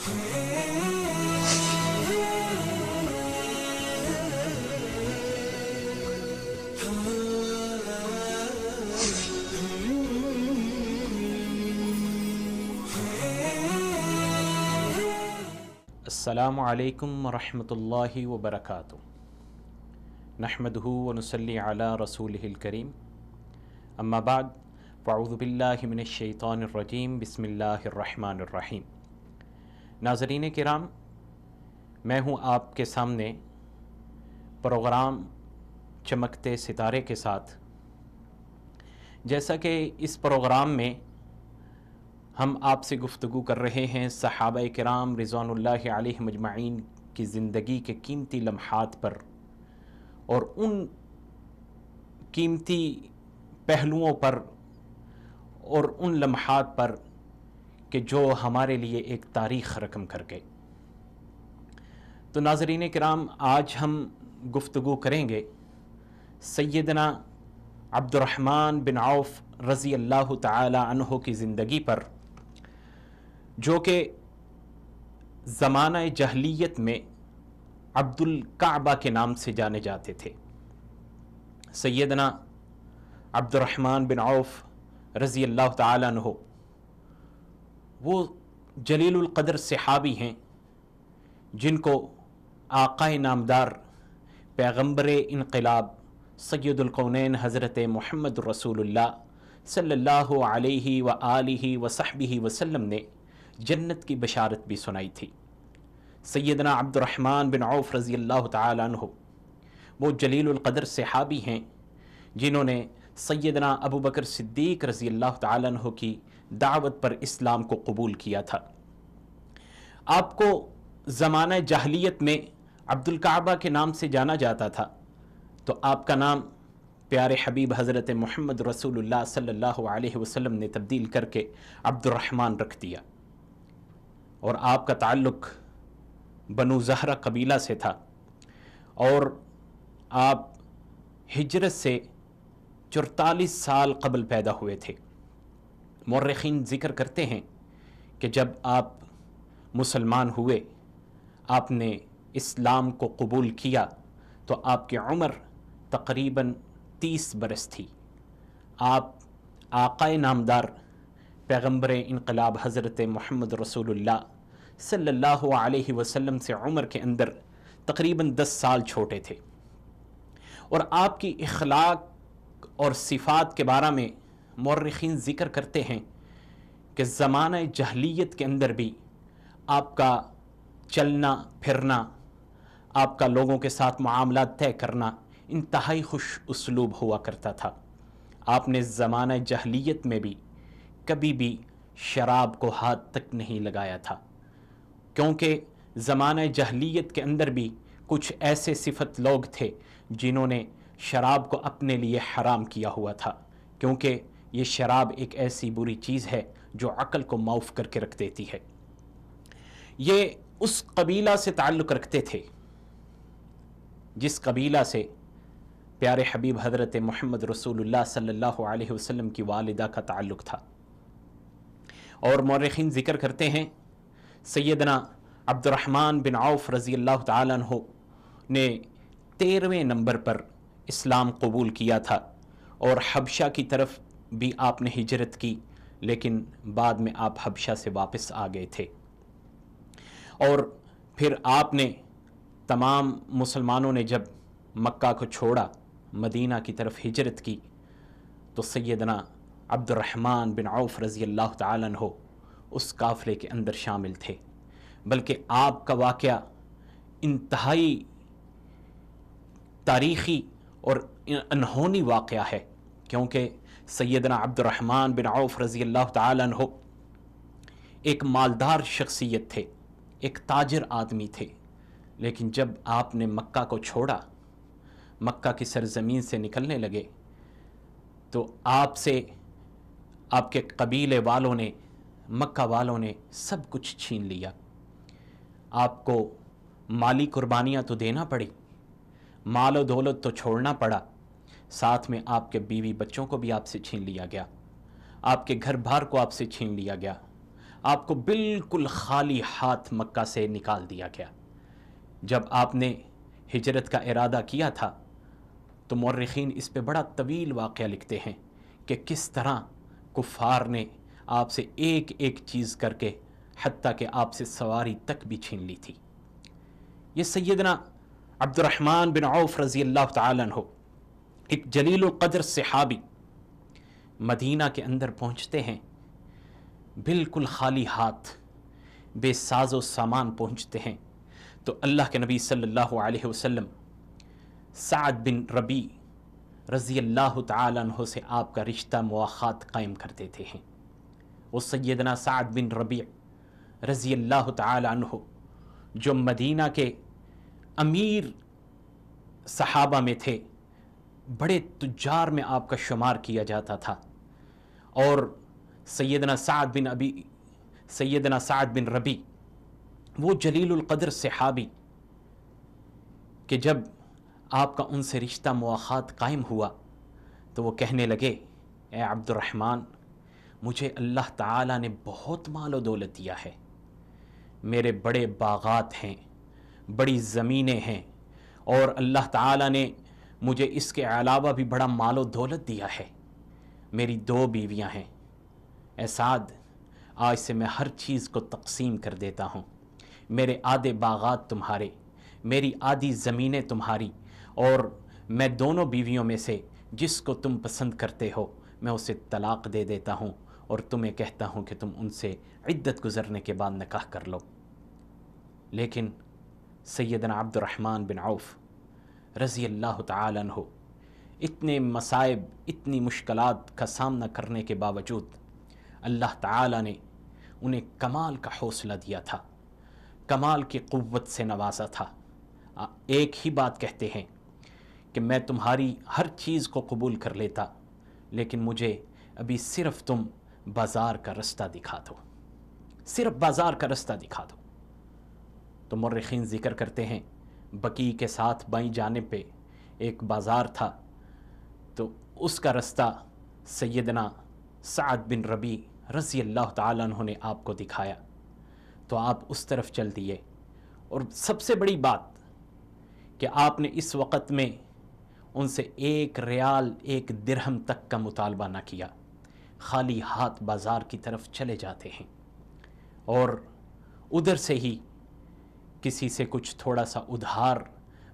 السلام علیکم ورحمۃ اللہ وبرکاتہ نحمدہ ونصلی علی رسولہ الکریم اما بعد فاعوذ باللہ من الشیطان الرجیم بسم اللہ الرحمن الرحیم۔ ناظرین کرام، میں ہوں آپ کے سامنے پروگرام چمکتے ستارے کے ساتھ۔ جیسا کہ اس پروگرام میں ہم آپ سے گفتگو کر رہے ہیں صحابہ کرام رضوان اللہ علیہم اجمعین کی زندگی کے قیمتی لمحات پر، اور ان قیمتی پہلوؤں پر اور ان لمحات پر کہ جو ہمارے لیے ایک تاریخ رقم کر گئے۔ تو ناظرین کرام، آج ہم گفتگو کریں گے سیدنا عبد الرحمن بن عوف رضی اللہ تعالی عنہ کی زندگی پر، جو کہ زمانہ جاہلیت میں عبد الکعبہ کے نام سے جانے جاتے تھے۔ سیدنا عبد الرحمن بن عوف رضی اللہ تعالی عنہ وہ جلیل القدر صحابی ہیں جن کو آقائے نامدار پیغمبر انقلاب سید الکونین حضرت محمد رسول اللہ صلی اللہ علیہ وآلہ وصحبہ وسلم نے جنت کی بشارت بھی سنائی تھی۔ سیدنا عبد الرحمن بن عوف رضی اللہ تعالی عنہ وہ جلیل القدر صحابی ہیں جنہوں نے سیدنا ابو بکر صدیق رضی اللہ تعالی عنہ کی دعوت پر اسلام کو قبول کیا تھا۔ آپ کو زمانہ جاہلیت میں عبد الکعبہ کے نام سے جانا جاتا تھا، تو آپ کا نام پیارے حبیب حضرت محمد رسول اللہ صلی اللہ علیہ وسلم نے تبدیل کر کے عبد الرحمن رکھ دیا، اور آپ کا تعلق بنو زہرہ قبیلہ سے تھا، اور آپ ہجرت سے 44 سال قبل پیدا ہوئے تھے۔ مورخین ذکر کرتے ہیں کہ جب آپ مسلمان ہوئے، آپ نے اسلام کو قبول کیا، تو آپ کی عمر تقریباً 30 برس تھی۔ آپ آقائے نامدار پیغمبر انقلاب حضرت محمد رسول اللہ صلی اللہ علیہ وسلم سے عمر کے اندر تقریباً 10 سال چھوٹے تھے، اور آپ کی اخلاق اور صفات کے بارے میں مورخین ذکر کرتے ہیں کہ زمانہ جاہلیت کے اندر بھی آپ کا چلنا پھرنا، آپ کا لوگوں کے ساتھ معاملات طے کرنا انتہائی خوش اسلوب ہوا کرتا تھا۔ آپ نے زمانہ جاہلیت میں بھی کبھی بھی شراب کو ہاتھ تک نہیں لگایا تھا، کیونکہ زمانہ جاہلیت کے اندر بھی کچھ ایسے صفت لوگ تھے جنہوں نے شراب کو اپنے لیے حرام کیا ہوا تھا، کیونکہ یہ شراب ایک ایسی بری چیز ہے جو عقل کو معاف کر کے رکھ دیتی ہے۔ یہ اس قبیلہ سے تعلق رکھتے تھے جس قبیلہ سے پیارے حبیب حضرت محمد رسول اللہ صلی اللہ علیہ وسلم کی والدہ کا تعلق تھا، اور مورخین ذکر کرتے ہیں سیدنا عبد الرحمن بن عوف رضی اللہ تعالیٰ عنہ نے 13ویں نمبر پر اسلام قبول کیا تھا، اور حبشہ کی طرف بھی آپ نے ہجرت کی، لیکن بعد میں آپ حبشہ سے واپس آ گئے تھے، اور پھر آپ نے تمام مسلمانوں نے جب مکہ کو چھوڑا، مدینہ کی طرف ہجرت کی، تو سیدنا عبد الرحمن بن عوف رضی اللہ تعالیٰ عنہ اس قافلے کے اندر شامل تھے۔ بلکہ آپ کا واقعہ انتہائی تاریخی اور انہونی واقعہ ہے، کیونکہ سیدنا عبد الرحمن بن عوف رضی اللہ تعالیٰ عنہ ایک مالدار شخصیت تھے، ایک تاجر آدمی تھے، لیکن جب آپ نے مکہ کو چھوڑا، مکہ کی سرزمین سے نکلنے لگے، تو آپ سے آپ کے قبیلے والوں نے، مکہ والوں نے سب کچھ چھین لیا۔ آپ کو مالی قربانیاں تو دینا پڑی، مال و دولت تو چھوڑنا پڑا، ساتھ میں آپ کے بیوی بچوں کو بھی آپ سے چھین لیا گیا، آپ کے گھر بار کو آپ سے چھین لیا گیا، آپ کو بالکل خالی ہاتھ مکہ سے نکال دیا گیا۔ جب آپ نے ہجرت کا ارادہ کیا تھا تو مورخین اس پہ بڑا طویل واقعہ لکھتے ہیں کہ کس طرح کفار نے آپ سے ایک ایک چیز کر کے حتیٰ کہ آپ سے سواری تک بھی چھین لی تھی۔ یہ سیدنا عبد الرحمن بن عوف رضی اللہ تعالیٰ عنہ، ایک جلیل القدر صحابی، مدینہ کے اندر پہنچتے ہیں بالکل خالی ہاتھ، بے ساز و سامان پہنچتے ہیں تو اللہ کے نبی صلی اللہ علیہ وسلم سعد بن ربی رضی اللہ تعالیٰ عنہ سے آپ کا رشتہ مواخات قائم کر دیتے ہیں۔ وہ سیدنا سعد بن ربیع رضی اللہ تعالیٰ عنہ جو مدینہ کے امیر صحابہ میں تھے، بڑے تجار میں آپ کا شمار کیا جاتا تھا، اور سیدنا سعد بن ربی وہ جلیل القدر صحابی کہ جب آپ کا ان سے رشتہ مواخات قائم ہوا تو وہ کہنے لگے، اے عبد الرحمن، مجھے اللہ تعالیٰ نے بہت مال و دولت دیا ہے، میرے بڑے باغات ہیں، بڑی زمینیں ہیں، اور اللہ تعالیٰ نے مجھے اس کے علاوہ بھی بڑا مال و دولت دیا ہے، میری 2 بیویاں ہیں، اے سعد، آج سے میں ہر چیز کو تقسیم کر دیتا ہوں، میرے آدھے باغات تمہارے، میری آدھی زمینیں تمہاری، اور میں دونوں بیویوں میں سے جس کو تم پسند کرتے ہو میں اسے طلاق دے دیتا ہوں، اور تمہیں کہتا ہوں کہ تم ان سے عدت گزرنے کے بعد نکاح کر لو۔ لیکن سیدنا عبد الرحمن بن عوف رضی اللہ تعالیٰ عنہ اتنے مصائب، اتنی مشکلات کا سامنا کرنے کے باوجود اللہ تعالیٰ نے انہیں کمال کا حوصلہ دیا تھا، کمال کی قوت سے نوازا تھا۔ ایک ہی بات کہتے ہیں کہ میں تمہاری ہر چیز کو قبول کر لیتا، لیکن مجھے ابھی صرف تم بازار کا رستہ دکھا دو، صرف بازار کا رستہ دکھا دو۔ تو مورخین ذکر کرتے ہیں بقیع کے ساتھ بائیں جانب پہ ایک بازار تھا، تو اس کا رستہ سیدنا سعد بن ربی رضی اللہ تعالیٰ عنہ نے آپ کو دکھایا، تو آپ اس طرف چل دیے۔ اور سب سے بڑی بات کہ آپ نے اس وقت میں ان سے 1 ریال 1 درہم تک کا مطالبہ نہ کیا، خالی ہاتھ بازار کی طرف چلے جاتے ہیں، اور ادھر سے ہی کسی سے کچھ تھوڑا سا ادھار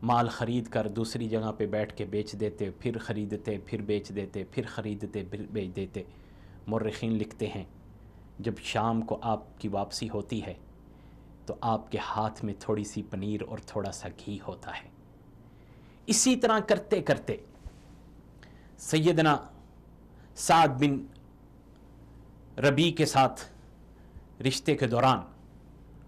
مال خرید کر دوسری جگہ پہ بیٹھ کے بیچ دیتے، پھر خریدتے، پھر بیچ دیتے، پھر خریدتے، پھر بیچ دیتے۔ مورخین لکھتے ہیں جب شام کو آپ کی واپسی ہوتی ہے تو آپ کے ہاتھ میں تھوڑی سی پنیر اور تھوڑا سا گھی ہوتا ہے۔ اسی طرح کرتے کرتے سیدنا سعد بن ربی کے ساتھ رشتے کے دوران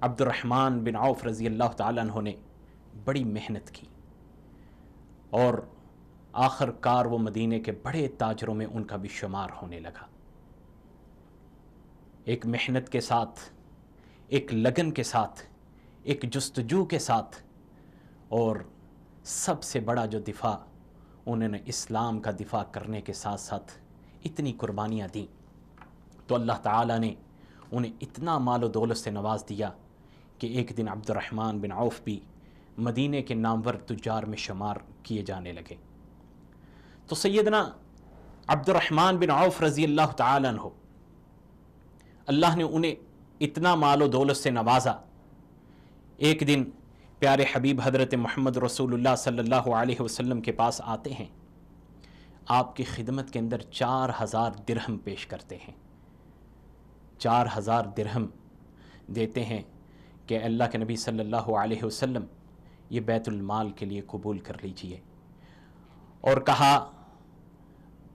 عبد الرحمن بن عوف رضی اللہ تعالیٰ عنہ نے بڑی محنت کی، اور آخر کار وہ مدینے کے بڑے تاجروں میں ان کا بھی شمار ہونے لگا۔ ایک محنت کے ساتھ، ایک لگن کے ساتھ، ایک جستجو کے ساتھ، اور سب سے بڑا جو دفاع انہوں نے اسلام کا دفاع کرنے کے ساتھ ساتھ اتنی قربانیاں دیں، تو اللہ تعالیٰ نے انہیں اتنا مال و دولت سے نواز دیا کہ ایک دن عبد الرحمن بن عوف بھی مدینے کے نامور تجار میں شمار کیے جانے لگے۔ تو سیدنا عبد الرحمن بن عوف رضی اللہ تعالیٰ عنہ، اللہ نے انہیں اتنا مال و دولت سے نوازا، ایک دن پیارے حبیب حضرت محمد رسول اللہ صلی اللہ علیہ وسلم کے پاس آتے ہیں، آپ کی خدمت کے اندر 4000 درہم پیش کرتے ہیں، 4000 درہم دیتے ہیں کہ اللہ کے نبی صلی اللہ علیہ وسلم یہ بیت المال کے لیے قبول کر لیجئے، اور کہا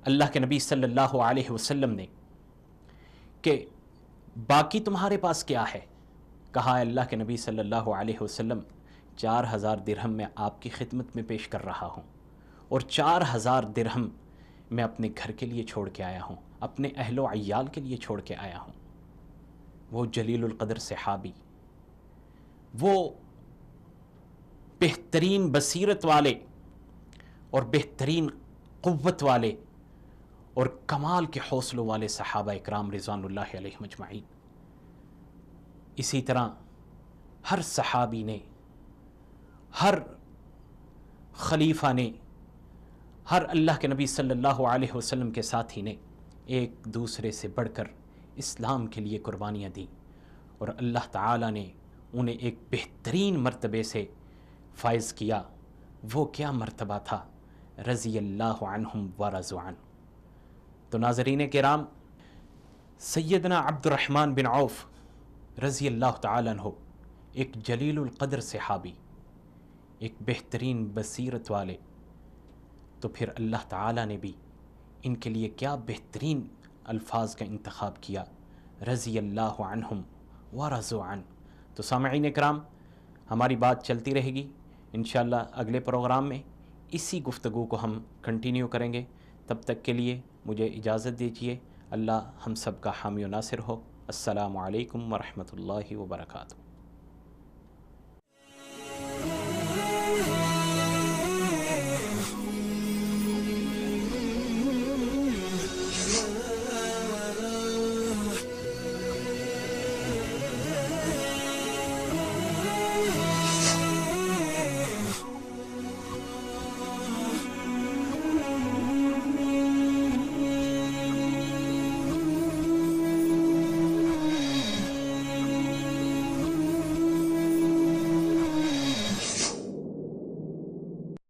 اللہ کے نبی صلی اللہ علیہ وسلم نے کہ باقی تمہارے پاس کیا ہے؟ کہا اللہ کے نبی صلی اللہ علیہ وسلم 4000 درہم میں آپ کی خدمت میں پیش کر رہا ہوں، اور 4000 درہم میں اپنے گھر کے لیے چھوڑ کے آیا ہوں، اپنے اہل و عیال کے لیے چھوڑ کے آیا ہوں۔ وہ جلیل القدر صحابی، وہ بہترین بصیرت والے اور بہترین قوت والے اور کمال کے حوصلوں والے صحابہ اکرام رضوان اللہ علیہم اجمعین، اسی طرح ہر صحابی نے، ہر خلیفہ نے، ہر اللہ کے نبی صلی اللہ علیہ وسلم کے ساتھی نے ایک دوسرے سے بڑھ کر اسلام کے لیے قربانیاں دیں، اور اللہ تعالیٰ نے انہیں ایک بہترین مرتبے سے فائز کیا۔ وہ کیا مرتبہ تھا؟ رضی اللہ عنہم ورضوا عنہ۔ تو ناظرین کرام، سیدنا عبد الرحمن بن عوف رضی اللہ تعالیٰ عنہ ایک جلیل القدر صحابی، ایک بہترین بصیرت والے، تو پھر اللہ تعالیٰ نے بھی ان کے لیے کیا بہترین الفاظ کا انتخاب کیا، رضی اللہ عنہم ورضوا عنہ۔ تو سامعین اکرام، ہماری بات چلتی رہے گی، انشاءاللہ اگلے پروگرام میں اسی گفتگو کو ہم کنٹینیو کریں گے۔ تب تک کے لیے مجھے اجازت دیجیے۔ اللہ ہم سب کا حامی و ناصر ہو۔ السلام علیکم ورحمۃ اللہ وبرکاتہ۔